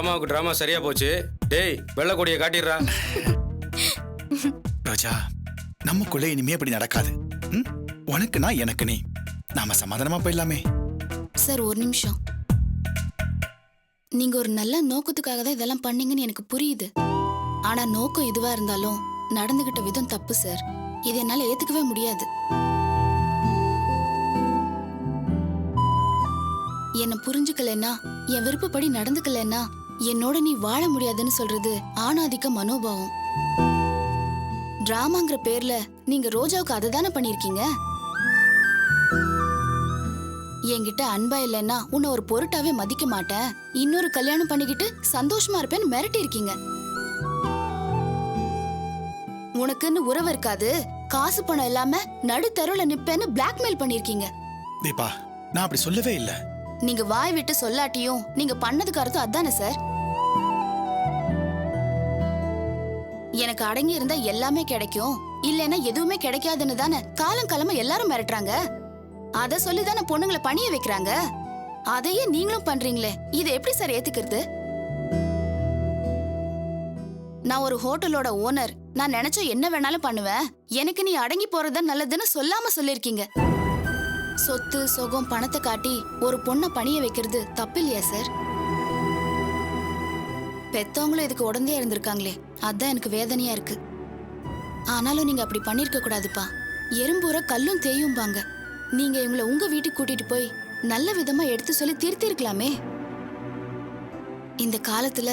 டிராமாவுக்கு drama சரியா போச்சு. டேய் வெள்ளை கொடியை காட்டிடுறா. ரோஜா, நமக்குள்ள இனிமே அப்படி நடக்காது. உனக்கு நான், எனக்கு நீ. நாம சமாதானமா போயிடலாமே. சார் ஒரு நிமிஷம். நீங்க ஒரு நல்ல நோக்கத்துக்காக தான் இதெல்லாம் பண்ணீங்கன்னு எனக்கு புரியுது. ஆனா நோக்கம் இதுவா இருந்தாலும் நடந்துகிட்ட விதம் தப்பு சார். இதை என்னால ஏத்துக்கவே முடியாது. என்ன புரிஞ்சுக்கலன்னா, என் விருப்பப்படி நடந்துக்கலன்னா என்னோட நீ வாழ முடியாதுன்னு சொல்றது ஆணாதிக்க மனோபாவம். டிராமாங்கிற பேர்ல நீங்க ரோஜாவுக்கு அதை தானே பண்ணிருக்கீங்க. என்கிட்ட அன்பா இல்லைன்னா உன்னை ஒரு பொருட்டாவே மதிக்க மாட்டேன், இன்னொரு கல்யாணம் பண்ணிக்கிட்டு சந்தோஷமா இருப்பேன்னு மிரட்டி இருக்கீங்க. உனக்குன்னு உறவு இருக்காது, காசு பணம் இல்லாம நடுத்தருவுல நிப்பேன்னு பிளாக்மெயில் பண்ணிருக்கீங்க. தீபா, நான் அப்படி சொல்லவே இல்லை. நீங்க வாய் விட்டு சொல்லாட்டியும் நீங்க பண்ணதுக்கு அர்த்தம் அதானே சார்? எனக்கு அடங்கி இருந்தா எல்லாமே கிடைக்கும், இல்லைன்னா எதுவுமே கிடைக்காதுன்னு தானே காலம் காலமா எல்லாரும் மிரட்டுறாங்க. அத சொல்லிதானே பொண்ணுங்களை பணிய வைக்கிறாங்க. அதையே நீங்களும் பண்றீங்களே, இதை எப்படி சார் ஏத்துக்கிறது? நான் ஒரு ஹோட்டலோட ஓனர், நான் நினைச்ச என்ன வேணாலும் பண்ணுவேன், எனக்கு நீ அடங்கி போறதா நல்லதுன்னு சொல்லாம சொல்லிருக்கீங்க. சொத்து சொகம் பணத்தை காட்டி ஒரு பொண்ணை பணிய வைக்கிறது தப்பு இல்லையா சார்? பெத்தவங்களும் இதுக்கு உடந்தே இருந்திருக்காங்களே, அதான் எனக்கு வேதனையா இருக்கு. ஆனாலும் நீங்க அப்படி பண்ணிருக்க கூடாதுப்பா. எறும்பூர கல்லும் தேயும்பாங்க. நீங்க இவங்களை உங்க வீட்டுக்கு கூட்டிட்டு போய் நல்ல விதமா எடுத்து சொல்லி திருத்திருக்கலாமே. இந்த காலத்துல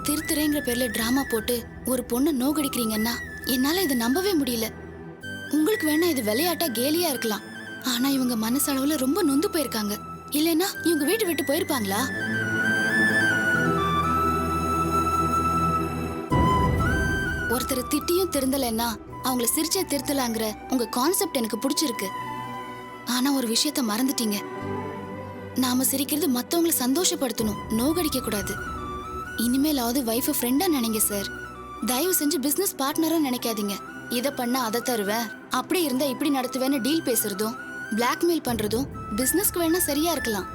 திருத்துறேங்கிற பேர்ல டிராமா போட்டு ஒரு பொண்ணை நோகடிக்கிறீங்கன்னா என்னால இதை நம்பவே முடியல. உங்களுக்கு வேணா இது விளையாட்டா கேலியா இருக்கலாம், ஆனா இவங்க மனசளவுல ரொம்ப நொந்து போயிருக்காங்க. இல்லைன்னா இவங்க வீட்டை விட்டு போயிருப்பாங்களா? ஒருத்தர் திட்டியும் திருந்தலைன்னா அவங்கள சிரிச்சே திருத்தலாங்கிற உங்க கான்செப்ட் எனக்கு பிடிச்சிருக்கு. ஆனா ஒரு விஷயத்த மறந்துட்டீங்க. நாம சிரிக்கிறது மத்தவங்களை சந்தோஷப்படுத்தணும், நோகடிக்க கூடாது. இனிமேலாவது வைஃப் ஃப்ரெண்டா நினைங்க சார். தயவு செஞ்சு பிசினஸ் பார்ட்னரா நினைக்காதீங்க. இதை பண்ணா அதை தருவேன், அப்படி இருந்தா இப்படி நடத்துவேன்னு டீல் பேசுறதும் பிளாக்மெயில் பண்றதும் பிசினஸ்க்கு வேணா சரியா இருக்கலாம்,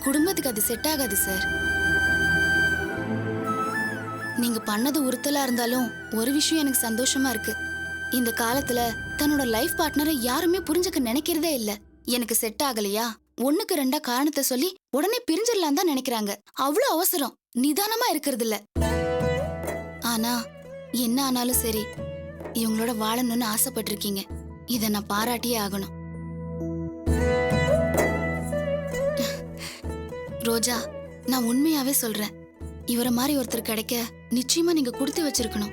குடும்பத்துக்கு அது செட் ஆகாது சார். நீங்க பண்ணது உறுத்தலா இருந்தாலும் ஒரு விஷயம் எனக்கு சந்தோஷமா இருக்கு. இந்த காலத்துல தன்னோட லைஃப் பார்ட்னரை யாருமே புரிஞ்சுக்க நினைக்கிறதே இல்ல. எனக்கு செட் ஆகலையா, ஒண்ணுக்கு ரெண்டா காரணத்தை சொல்லி உடனே பிரிஞ்சிடலாம் தான் நினைக்கிறாங்க. அவ்வளவு அவசரம், நிதானமா இருக்கிறது இல்ல. ஆனா என்ன ஆனாலும் சரி, இவங்களோட வாழணும்னு ஆசைப்பட்டிருக்கீங்க. இத நான் பாராட்டியே ஆகணும். ரோஜா, நான் உண்மையாவே சொல்றேன், இவரை மாதிரி ஒருத்தர் கிடைக்க நிச்சயமா நீங்க கொடுத்து வச்சிருக்கணும்.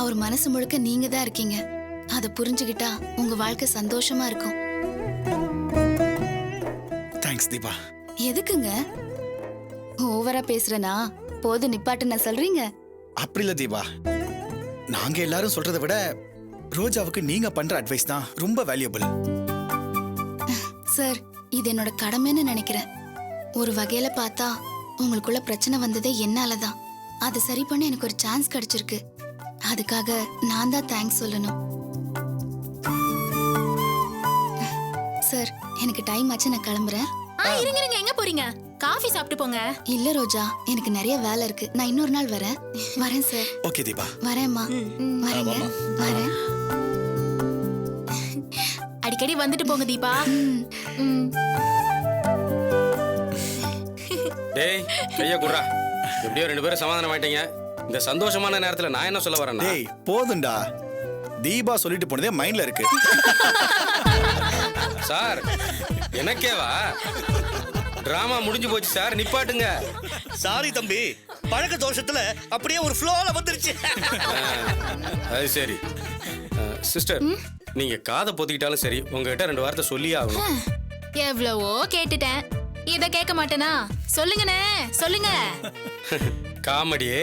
அவர் மனசு முழுக்க நீங்க தான் இருக்கீங்க. அதை புரிஞ்சுக்கிட்டா உங்க வாழ்க்கை சந்தோஷமா இருக்கும். தேங்க்ஸ் தீபா. எதுக்குங்க ஓவரா பேசுறேனா? போது நிப்பாட்டுன்னு சொல்றீங்க. அப்படி இல்ல தீபா, நாங்க எல்லாரும் சொல்றதை விட ரோஜாவுக்கு நீங்க பண்ற அட்வைஸ் தான் ரொம்ப வேல்யூபிள். சார், இது என்னோட கடமைன்னு நினைக்கிறேன். ஒரு வகையில பார்த்தா உங்களுக்குள்ள பிரச்சனை வந்ததே என்னாலதான். அதை சரி பண்ண எனக்கு ஒரு சான்ஸ் கிடைச்சிருக்கு. அதுக்காக நான் தான் தேங்க்ஸ் சொல்லணும். சார், எனக்கு டைம் ஆச்சு, நான் கிளம்புறேன். இருங்க இருங்க, எங்க போறீங்க? காஃபி சாப்பிட்டு போங்க. இல்ல ரோஜா, எனக்கு நிறைய வேலை இருக்கு, நான் இன்னொரு நாள் வரேன். வரேன் சார். ஓகே தீபா. வரேம்மா. வரேங்க, வரேன். அடிக்கடி வந்துட்டு போங்க தீபா. டேய் கைய குடுறா. எப்படியோ ரெண்டு பேரும் சமாதானம் ஆயிட்டீங்க. இந்த சந்தோஷமான நேரத்துல நான் என்ன சொல்ல வரேன்னா, டேய் போதும்டா, தீபா சொல்லிட்டு போனதே மைண்ட்ல இருக்கு. சார் எனக்கேவா? டிராமா முடிஞ்சு போச்சு சார், நிப்பாட்டுங்க. சாரி தம்பி, பழக்க தோஷத்துல அப்படியே ஒரு ஃப்ளோல வந்துருச்சு. அது சரி சிஸ்டர், நீங்க காதை பொத்திக்கிட்டாலும் சரி, உங்ககிட்ட ரெண்டு வார்த்தை சொல்லியே ஆகணும். எவ்வளவோ கேட்டுட்டேன், இத கேட்க மாட்டேனா? சொல்லுங்கண்ணே சொல்லுங்க. காமெடியே.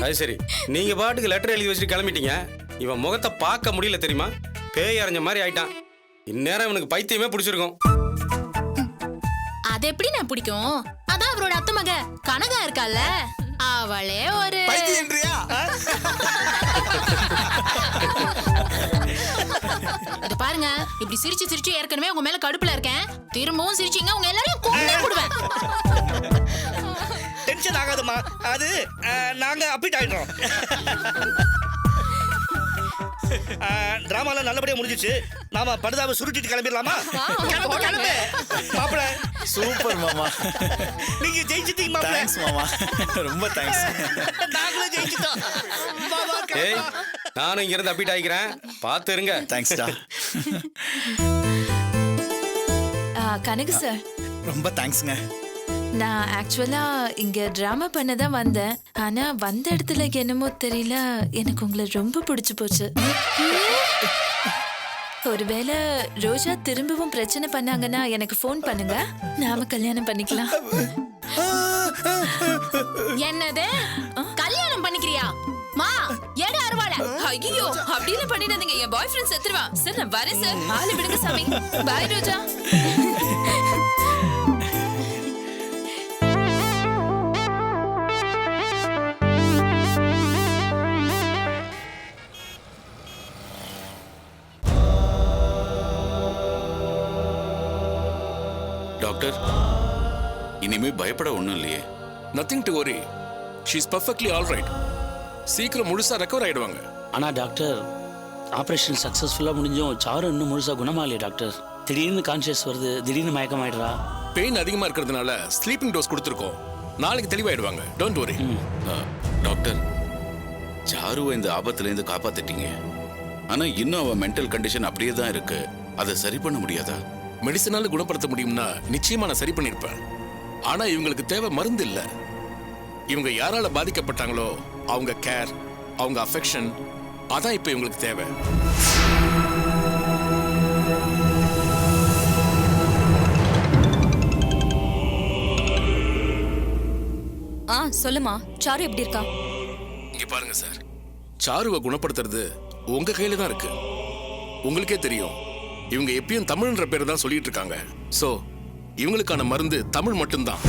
அது சரி, நீங்க பாட்டுக்கு லெட்டர் எழுதி வச்சுட்டு கிளம்பிட்டீங்க. இவன் முகத்தை பார்க்க முடியல தெரியுமா? பேய் அரைஞ்ச மாதிரி ஆயிட்டான். இந்நேரம் இவனுக்கு பைத்தியமே பிடிச்சிருக்கும். அது எப்படி நான் பிடிக்கும்? அதான் அவரோட அத்தை மக கனகா இருக்கால, அவளே ஒரு பைத்தியம்ன்றியா? இது பாருங்க, இப்படி சிரிச்சு சிரிச்சு ஏற்கனவே உங்க மேல கடுப்புல இருக்கேன். திரும்பவும் சிரிச்சீங்க, உங்க எல்லாரையும் கொன்னே போடுவேன். டென்ஷன் ஆகாதம்மா. அது நாங்க அப்பிட் ஆயிடுறோம். டிராமாலாம் நல்லபடியா முடிஞ்சிச்சு. நாம படுதாவை சுருட்டிட்டு கிளம்பிடலாமா? கிளம்பு கிளம்பு மாப்பிள. சூப்பர் மாமா. நீங்க ஜெயிச்சிட்டீங்க மாப்பிள. தேங்க்ஸ் மாமா. ரொம்ப தேங்க்ஸ். நாங்களும் ஜெயிச்சிட்டோம். வா வா ஏய் கிளம்பு. நானும் இங்க இருந்து அப்பிட் ஆகிக்கிறேன், பார்த்து இருங்க. தேங்க்ஸ்டா. கனகு சார், ரொம்ப தேங்க்ஸ்ங்க. நான் ஆக்சுவலா இங்க டிராமா பண்ண தான் வந்தேன். ஆனா வந்த இடத்துல என்னமோ தெரியல, எனக்கு உங்களை ரொம்ப பிடிச்சு போச்சு. ஒருவேளை ரோஜா திரும்பவும் பிரச்சனை பண்ணாங்கன்னா எனக்கு ஃபோன் பண்ணுங்க, நாம கல்யாணம் பண்ணிக்கலாம். என்னது கல்யாணம் பண்ணிக்கிறியா? மா எடு அருவாள. ஐயோ அப்படின்னு பண்ணிடாதீங்க, என் பாய் ஃப்ரெண்ட் செத்துருவான். சார் நான் வரேன் சார், ஆளு விடுங்க சாமி. பாய் ரோஜா. டாக்டர், இனிமே பயப்பட ஒண்ணும் இல்லையே? Nothing to worry. She is perfectly all right. சீக்கிரம் முழுசா ரெக்கவர் ஆயிடுவாங்க. ஆனா டாக்டர், ஆபரேஷன் சக்சஸ்ஃபுல்லா முடிஞ்சும் சாரு இன்னும் முழுசா குணமாகலையே டாக்டர். திடீர்னு கான்சியஸ் வருது, திடீர்னு மயக்கமாயிடுறா. பெயின் அதிகமா இருக்கிறதுனால ஸ்லீப்பிங் டோஸ் கொடுத்துருக்கோம். நாளைக்கு தெளிவாயிடுவாங்க. Don't worry. டாக்டர், சாருவை இந்த ஆபத்துல இருந்து காப்பாத்திட்டீங்க. ஆனா இன்னும் அவ மென்டல் கண்டிஷன் அப்படியே தான் இருக்கு. அதை சரி பண்ண முடியாதா? மெடிசனால குணப்படுத்த முடியும்னா நிச்சயமா நான் சரி பண்ணிருப்பேன். ஆனா இவங்களுக்கு தேவை மருந்து இல்ல. இவங்க யாரால பாதிக்கப்பட்டாங்களோ அவங்க கேர், அவங்க அஃபெக்ஷன், அதான் இப்ப இவங்களுக்கு தேவை. சொல்லுமா, சாரு எப்படி இருக்கா? இங்க பாருங்க சார், சாருவை குணப்படுத்துறது உங்க கையில தான் இருக்கு. உங்களுக்கே தெரியும், இவங்க எப்பயும் தமிழ்ன்ற பேரை தான் சொல்லிட்டு இருக்காங்க. சோ இவங்களுக்கான மருந்து தமிழ் மட்டும்தான்.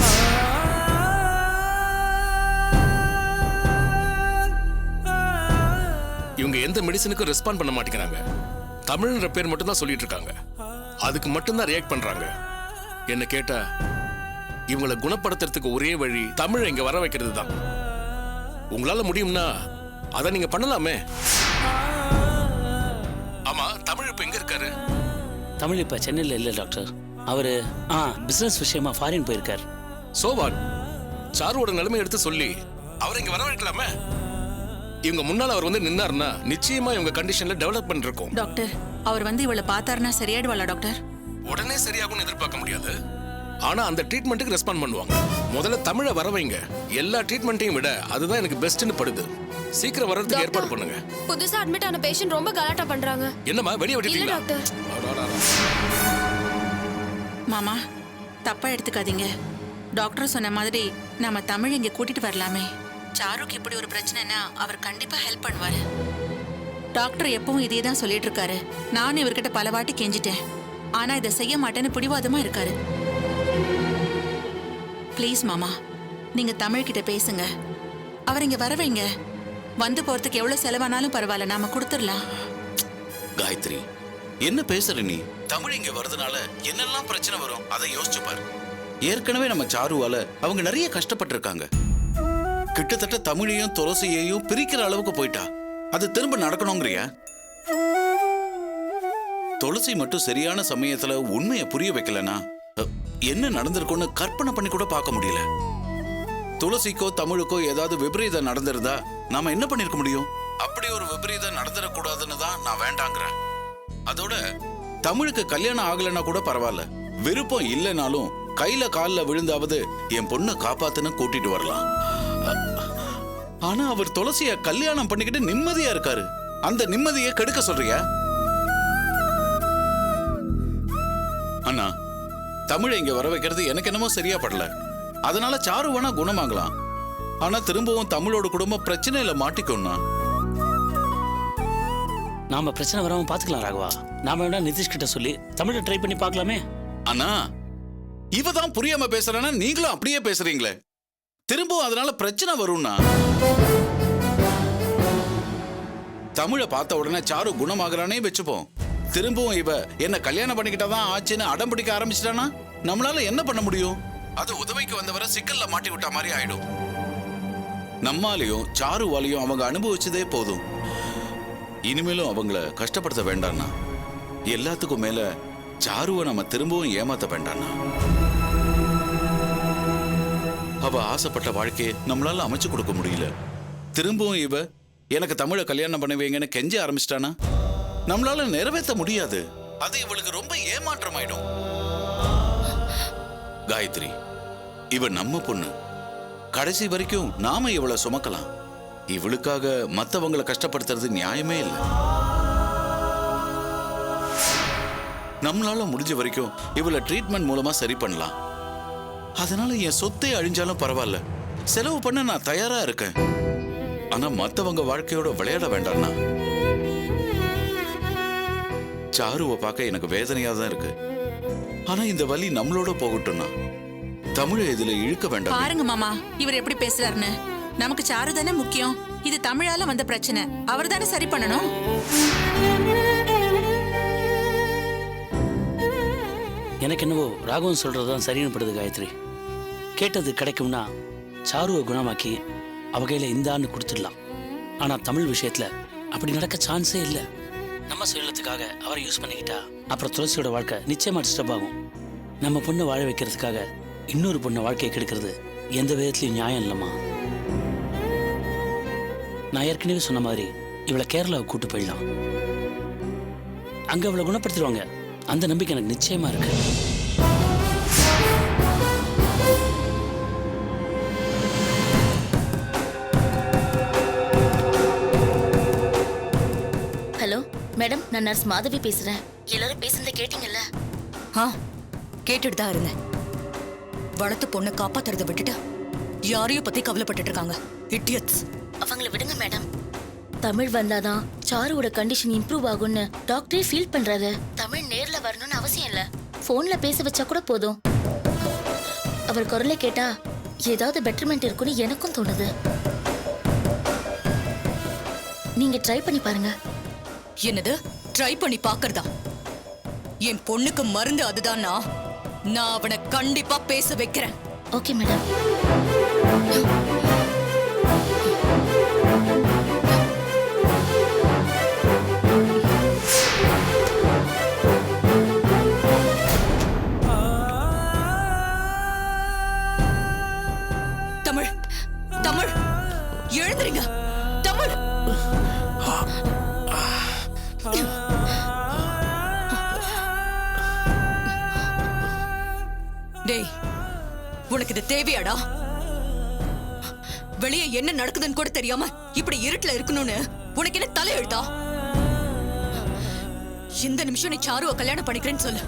இவங்க எந்த மெடிசனுக்கும் ரெஸ்பாண்ட் பண்ண மாட்டேங்கிறாங்க. தமிழ்ன்ற பேர் மட்டும் தான் சொல்லிட்டு இருக்காங்க. அதுக்கு மட்டும்தான் ரியாக்ட் பண்றாங்க. என்ன கேட்டா இவங்களை குணப்படுத்துறதுக்கு ஒரே வழி தமிழை இங்க வர வைக்கிறது தான். உங்களால முடியும்னா அதை நீங்க பண்ணலாமே. ஆமா, தமிழ் இப்ப எங்க இருக்காரு? தமிழ் இப்ப சென்னையில் இல்லை டாக்டர். அவரு பிசினஸ் விஷயமா ஃபாரின் போயிருக்கார். சோவாட், சாருவோட நிலைமை எடுத்து சொல்லி அவரை இங்க வர வைக்கலாமே. இவங்க முன்னால அவர் வந்து நின்னாருன்னா நிச்சயமா இவங்க கண்டிஷன்ல டெவலப்மெண்ட் இருக்கும். டாக்டர், அவர் வந்து இவளை பார்த்தாருன்னா சரியாயிடுவாளா டாக்டர்? உடனே சரியாகும்னு எதிர்பார்க்க முடியாது. ஆனா அந்த ட்ரீட்மெண்ட்டுக்கு ரெஸ்பாண்ட் பண்ணுவாங்க. முதல்ல தமிழை வர வைங்க. எல்லா ட்ரீட்மெண்ட்டையும் விட அதுதான் எனக்கு பெஸ்ட்னு படுது. சீக்கிரம் வர்றதுக்கு ஏற்பாடு பண்ணுங்க. புதுசா அட்மிட் ஆன பேஷண்ட் ரொம்ப கலாட்டா பண்றாங்க. என்னம்மா வெளிய விட்டுட்டீங்களா? மாமா, தப்பா எடுத்துக்காதீங்க. டாக்டர் சொன்ன மாதிரி நம்ம தமிழ் இங்க கூட்டிட்டு வரலாமே. சாருக்கு இப்படி ஒரு பிரச்சனைனா அவர் கண்டிப்பா ஹெல்ப் பண்ணுவாரு. டாக்டர் எப்பவும் இதே தான் சொல்லிட்டு இருக்காரு. நானும் இவர்கிட்ட பல வாட்டி கெஞ்சிட்டேன். ஆனா இதை செய்ய மாட்டேன்னு பிடிவாதமா இருக்காரு. ப்ளீஸ் மாமா, நீங்க தமிழ் கிட்ட பேசுங்க. அவர் இங்க வர வைங்க. வந்து போறதுக்கு எவ்வளவு செலவானாலும் பரவாயில்ல, நாம கொடுத்துடலாம். காயத்ரி, என்ன பேசுற நீ? தமிழ் இங்க வரதுனால என்னெல்லாம் பிரச்சனை வரும் அதை யோசிச்சு பாரு. ஏற்கனவே நம்ம சாருவால அவங்க நிறைய கஷ்டப்பட்டிருக்காங்க. கிட்டத்தட்ட தமிழையும் துளசியையும் பிரிக்கிற அளவுக்கு போயிட்டா. அது திரும்ப நடக்கணுங்கிறியா? துளசி மட்டும் சரியான சமயத்துல உண்மையை புரிய வைக்கலனா என்ன நடந்திருக்கும்னு கற்பனை பண்ணி கூட பார்க்க முடியல. துளசிக்கோ தமிழுக்கோ ஏதாவது விபரீதம் நடந்திருந்தா நாம என்ன பண்ணிருக்க முடியும்? அப்படி ஒரு விபரீதம் நடந்துடக்கூடாதுன்னு தான் நான் வேண்டாங்கிறேன். அதோட தமிழுக்கு கல்யாணம் ஆகலைன்னா கூட பரவாயில்ல, விருப்பம் இல்லைனாலும் கையில கால்ல விழுந்தாவது என் பொண்ணை காப்பாத்துன்னு கூட்டிட்டு வரலாம். ஆனா அவர் துளசிய கல்யாணம் பண்ணிக்கிட்டு நிம்மதியா இருக்காரு. அந்த நிம்மதியை கெடுக்க சொல்றியா? அண்ணா, தமிழை இங்க வர வைக்கிறது எனக்கு என்னமோ சரியா படல. அதனால சாரு வேணா குணமாகலாம். ஆனா திரும்பவும் தமிழோட குடும்பம் பிரச்சனையில மாட்டிக்கோன்னா நாம பிரச்சனை வராம பாத்துக்கலாம் ராகவா. நாம வேணா நிதிஷ் கிட்ட சொல்லி தமிழை ட்ரை பண்ணி பார்க்கலாமே. அண்ணா, இவதான் புரியாம பேசுறேன்னா நீங்களும் அப்படியே பேசுறீங்களே. திரும்பவும் அதனால பிரச்சனை வரும்னா தமிழை பார்த்த உடனே சாரு குணமாகறானே வச்சுப்போம். திரும்பவும் இவ என்ன கல்யாணம் பண்ணிக்கிட்டாதான் ஆச்சுன்னு அடம் பிடிக்க ஆரம்பிச்சிட்டானா நம்மளால என்ன பண்ண முடியும்? அது உதவிக்கு வந்தவரை சிக்கல்ல மாட்டி விட்ட மாதிரி ஆயிடும். நம்மாலையும் சாருவாலையும் அவங்க அனுபவிச்சதே போதும். இனிமேலும் அவங்கள கஷ்டப்படுத்த வேண்டாம்னா. எல்லாத்துக்கும் மேல சாருவை நம்ம திரும்பவும் ஏமாத்த வேண்டாம்னா. அவ ஆசைப்பட்ட வாழ்க்கையை நம்மளால அமைச்சு கொடுக்க முடியல. திரும்பவும் இவ எனக்கு தமிழை கல்யாணம் பண்ணுவீங்கன்னு கெஞ்ச ஆரம்பிச்சிட்டானா நம்மளால நிறைவேற்ற முடியாது. அது இவளுக்கு ரொம்ப ஏமாற்றமாயிடும். காயத்ரி, இவ நம்ம பொண்ணு. கடைசி வரைக்கும் நாம இவளை சுமக்கலாம். இவளுக்காக மத்தவங்களை கஷ்டப்படுத்துறது நியாயமே இல்லை. நம்மளால முடிஞ்ச வரைக்கும் இவளை ட்ரீட்மெண்ட் மூலமா சரி பண்ணலாம். அதனால என் சொத்தை அழிஞ்சாலும் பரவாயில்ல, செலவு பண்ண நான் தயாரா இருக்கேன். ஆனா மத்தவங்க வாழ்க்கையோட விளையாட வேண்டாம்னா. சாருவை பார்க்க எனக்கு வேதனையா தான் இருக்கு. ஆனா இந்த வலி நம்மளோட போகட்டும்னா தமிழை இதுல இழுக்க வேண்டாம். பாருங்க மாமா, இவர் எப்படி பேசுறாருன்னு. நமக்கு சாரு தானே முக்கியம். இது தமிழால வந்த பிரச்சனை, அவர் தானே சரி பண்ணணும். எனக்கு என்னவோ ராகவன் சொல்றதுதான் சரின்னு படுது காயத்ரி. கேட்டது கிடைக்கும்னா சாருவை குணமாக்கி அவகையில இந்த ஆண்டு கொடுத்துடலாம். ஆனா தமிழ் விஷயத்துல அப்படி நடக்க சான்ஸே இல்லை. நம்ம சுயலத்துக்காக அவரை யூஸ் பண்ணிக்கிட்டா அப்புறம் துளசியோட வாழ்க்கை நிச்சயமா டிஸ்டர்ப் ஆகும். நம்ம பொண்ணை வாழ வைக்கிறதுக்காக இன்னொரு பொண்ணை வாழ்க்கையை கெடுக்கிறது எந்த விதத்துலையும் நியாயம் இல்லைம்மா. நான் ஏற்கனவே சொன்ன மாதிரி இவளை கேரளாவை கூட்டு போயிடலாம். அங்க அவளை குணப்படுத்திடுவாங்க. அந்த நம்பிக்கை எனக்கு நிச்சயமா இருக்கு. ஹலோ மேடம், நான் நர்ஸ் மாதவி பேசுறேன். எல்லாரும் பேசுனதை கேட்டீங்கல்ல? கேட்டுட்டு தான் இருந்தேன். வளர்த்து பொண்ணை காப்பாத்துறத விட்டுட்டு யாரையும் பத்தி கவலைப்பட்டு இருக்காங்க. இடியட்ஸ். அவங்கள விடுங்க மேடம். தமிழ் வந்தாதான் சாருவோட கண்டிஷன் இம்ப்ரூவ் ஆகும்னு டாக்டரே ஃபீல் பண்றாரு. தமிழ் நேர்ல வரணும்னு அவசியம் இல்ல, போன்ல பேச வச்சா கூட போதும். அவர் குரலை கேட்டா ஏதாவது பெட்டர்மெண்ட் இருக்குன்னு எனக்கும் தோணுது. நீங்க ட்ரை பண்ணி பாருங்க. என்னது ட்ரை பண்ணி பாக்குறதா? என் பொண்ணுக்கு மருந்து அதுதானா? நான் அவனை கண்டிப்பா பேச வைக்கிறேன். Okay madam. தமிழ், தமிழ், எழுந்துறீங்க. தமிழ், டேய், உனக்கு இது தேவையாடா? வெளியே என்ன நடக்குதுன்னு கூட தெரியாம இப்படி இருட்டுல இருக்கணும்னு உனக்கு என்ன தலையெழுத்தா? இந்த நிமிஷம் நீ சாருவ கல்யாணம் பண்ணிக்கிறேன்னு சொல்லு,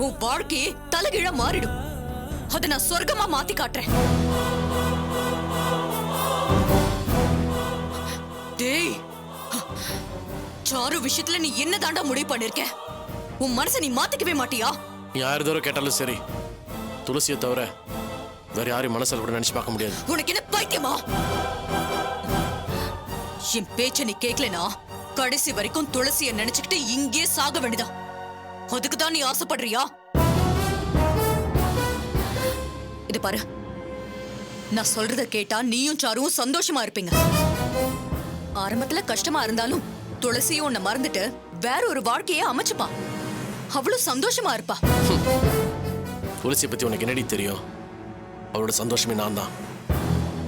உன் வாழ்க்கையே தலைகீழா மாறிடும். அதை நான் சொர்க்கமா மாத்தி காட்டுறேன். டேய், சாரு விஷயத்துல நீ என்ன தாண்டா முடிவு பண்ணிருக்க? உன் மனசை நீ மாத்திக்கவே மாட்டியா? நீ யாரு தவிர கேட்டாலும் சரி, துளசியை தவிர வேற யாரையும் மனசுல கூட நினைச்சு பார்க்க முடியாது. உனக்கு என்ன பைத்தியமா? என் பேச்ச நீ கேட்கலனா கடைசி வரைக்கும் துளசியை நினைச்சுக்கிட்டு இங்கே சாக வேண்டியதா? அதுக்குதான் நீ ஆசைப்படுறியா? இது பாரு, நான் சொல்றத கேட்டா நீயும் சாருவும் சந்தோஷமா இருப்பீங்க. ஆரம்பத்துல கஷ்டமா இருந்தாலும் துளசியும் உன்னை மறந்துட்டு வேற ஒரு வாழ்க்கையை அமைச்சுப்பா. அவ்வளவு சந்தோஷமா இருப்பா. துளசியை பத்தி உனக்கு என்னடி தெரியும்? அவளோட சந்தோஷமே நான் தான்.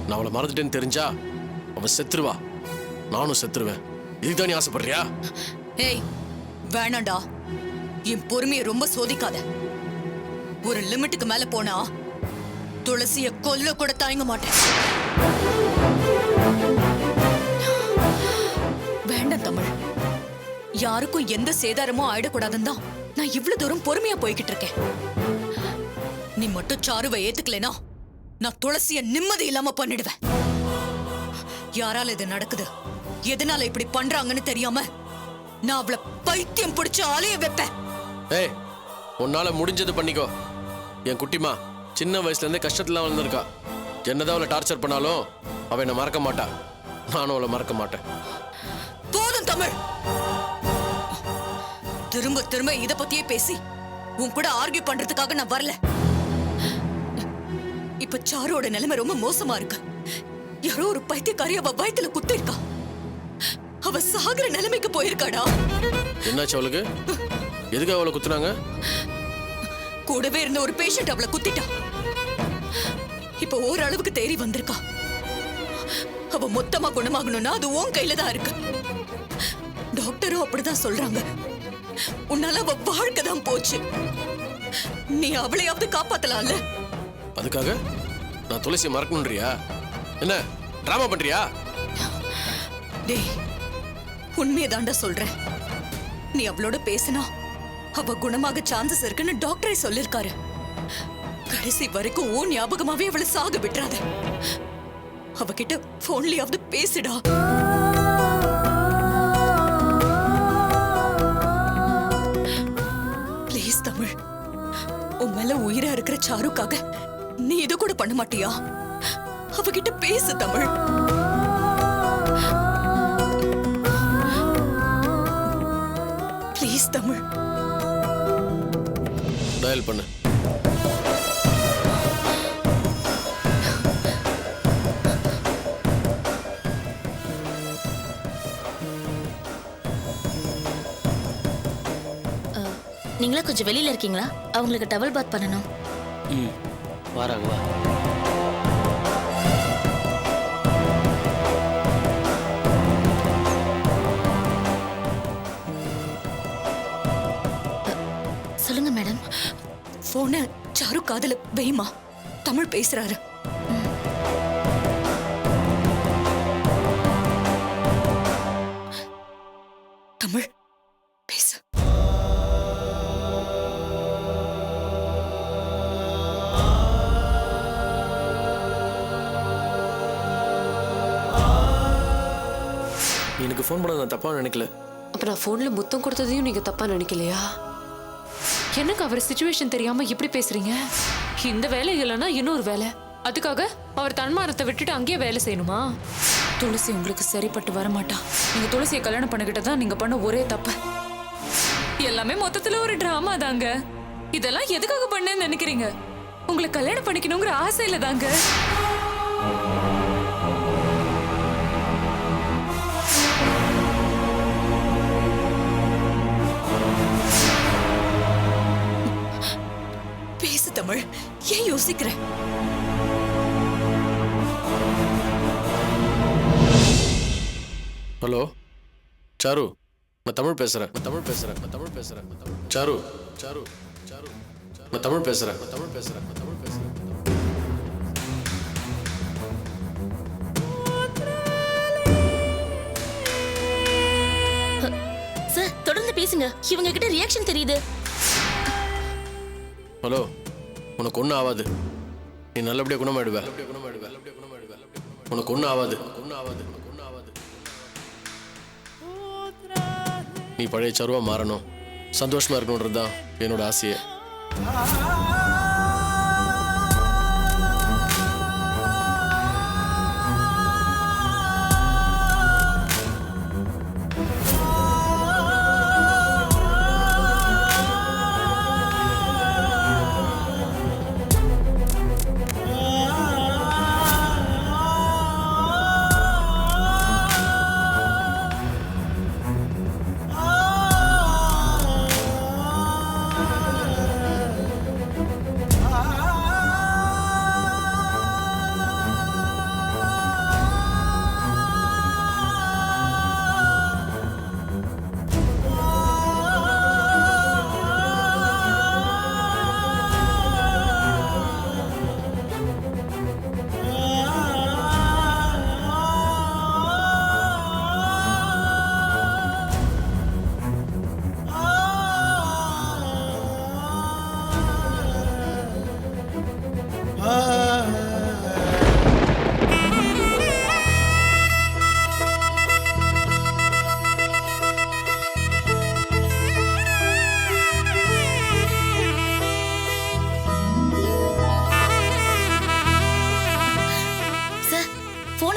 நான் அவளை மறந்துட்டேன்னு தெரிஞ்சா அவ செத்துருவா, நானும் செத்துருவேன். இதுதான் நீ ஆசைப்படுறியா? ஏய், வேணாண்டா. என் பொறுமையை ரொம்ப சோதிக்காத. ஒரு லிமிட்டுக்கு மேல போனா துளசிய கொல்ல கூட தயங்க மாட்டேன். வேண்டாம் தமிழ், யாருக்கும் எந்த சேதாரமும் ஆயிடக்கூடாதுன்னு தான் நான் இவ்வளவு தூரம் பொறுமையா போய்கிட்டு இருக்கேன். நீ மட்டும் சாருவை ஏத்துக்கலனா நான் துளசிய நிம்மதி இல்லாம பண்ணிடுவேன். யாரால இது நடக்குது, எதனால இப்படி பண்றாங்கன்னு தெரியாம நான் அவளை பைத்தியம் பிடிச்சு அலைய வைப்பேன். ஏய், உன்னால முடிஞ்சது பண்ணிக்கோ. என் குட்டிமா சின்ன வயசுல இருந்தே கஷ்டத்துல வந்திருக்கா. என்னதான் அவளை டார்ச்சர் பண்ணாலும் அவ என்ன மறக்க மாட்டா, நானும் அவளை மறக்க மாட்டேன். போதும் தமிழ், திரும்ப திரும்ப இத பத்தியே பேசி உன் கூட ஆர்கியூ பண்றதுக்காக நான் வரல. இப்ப சாரோட நிலைமை ரொம்ப மோசமா இருக்கு. யாரோ ஒரு பைத்தியக்காரி அவ வயித்துல குத்தி இருக்கா. அவ சாகுற நிலைமைக்கு போயிருக்காடா. என்னாச்சு அவளுக்கு? எதுக்கு அவளை குத்துனாங்க? கூடவே இருந்த ஒரு பேஷண்ட் அவளை குத்திட்டா. இப்ப ஓரளவுக்கு தேறி வந்திருக்கா. அவ மொத்தமா குணமாகணும்னா அது உன் கையில தான் இருக்கு. டாக்டரும் அப்படிதான் சொல்றாங்க. உன்னால அவ வாழ்க்கை தான் போச்சு. நீ அவளையாவது காப்பாத்தலாம்ல. அதுக்காக நான் துளசியை மறக்கணும்ன்றியா? என்ன டிராமா பண்றியா? டேய், உண்மையதாண்டா சொல்றேன். நீ அவளோட பேசினா அவ குணமாக சான்சஸ் இருக்குன்னு டாக்டரே சொல்லிருக்காரு. கடைசி வரைக்கும் உன் ஞாபகமாவே அவளை சாக விட்டுறாத. அவகிட்ட போன்லயாவது பேசுடா. ப்ளீஸ் தமிழ், உன் மேல உயிரா இருக்கிற சாருக்காக நீ இது கூட பண்ண மாட்டியா? அவகிட்ட பேசு தமிழ். ப்ளீஸ் தமிழ். டயல் பண்ணு. நீங்களா கொஞ்சம் வெளியில இருக்கீங்களா? அவங்களுக்கு டவல் பாத் பண்ணணும். ம், வா ராகவா. சொல்லுங்க மேடம். போன சாரு காதுல வைமா, தமிழ் பேசுறாரு. தமிழ் பேசு. எனக்கு ஃபோன் பண்ண நான் தப்பா நினைக்கல. அப்ப நான் போன்ல முத்தம் கொடுத்ததையும் நீங்க தப்பா நினைக்கலையா? எனக்கு அவர் சிச்சுவேஷன் தெரியாம இப்படி பேசுறீங்க? இந்த வேலை இல்லைன்னா இன்னொரு வேலை, அதுக்காக அவர் தன்மானத்தை விட்டுட்டு அங்கேயே வேலை செய்யணுமா? துளசி உங்களுக்கு சரிப்பட்டு வரமாட்டா. நீங்க துளசியை கல்யாணம் பண்ணிக்கிட்டதான் நீங்க பண்ண ஒரே தப்பு. எல்லாமே மொத்தத்துல ஒரு டிராமா தாங்க. இதெல்லாம் எதுக்காக பண்ணேன்னு நினைக்கிறீங்க? உங்களை கல்யாணம் பண்ணிக்கணுங்கிற ஆசையில தாங்க. பேசு தமிழ், ஏன் யோசிக்கிற? ஹலோ சாரு, நான் தமிழ் பேசுறேன். சாரு, நான் தமிழ் பேசுறேன். சார் தொடர்ந்து பேசுங்க. இவங்க கிட்ட ரியாக்ஷன் தெரியுது. ஹலோ, உனக்கு ஒன்றும் ஆகாது. நீ நல்லபடியாக குணமாயிடுவ. உனக்கு ஒன்றும் ஆகாது. நீ பழைய சருவா மாறணும், சந்தோஷமா இருக்கணுன்றது தான் என்னோட ஆசையே.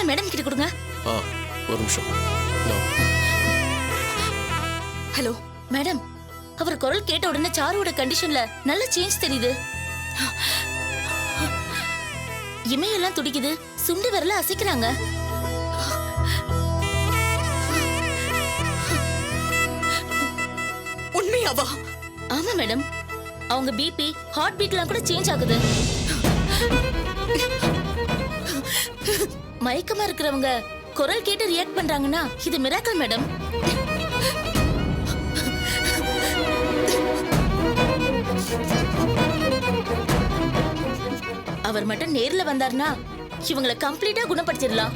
மேடம் கிட்ட கொடுங்க. ஒரு நிமிஷம். ஹலோ மேடம், அவர் குரல் கேட்ட உடனே சாருவோட கண்டிஷன்ல நல்ல சேஞ்ச் தெரியுது. இமையெல்லாம் துடிக்குது, சுண்டு விரல அசைக்கிறாங்க. உண்மையாவா? ஆமா மேடம், அவங்க பிபி, ஹார்ட் பீட்லாம் கூட சேஞ்ச் ஆகுது. மயக்கமா இருக்கிறவங்க குரல் கேட்டு ரியாக்ட் பண்றாங்கன்னா இது மிராக்கல் மேடம். அவர் மட்டும் நேர்ல வந்தாருன்னா இவங்களை கம்ப்ளீட்டா குணப்படுத்திடலாம்.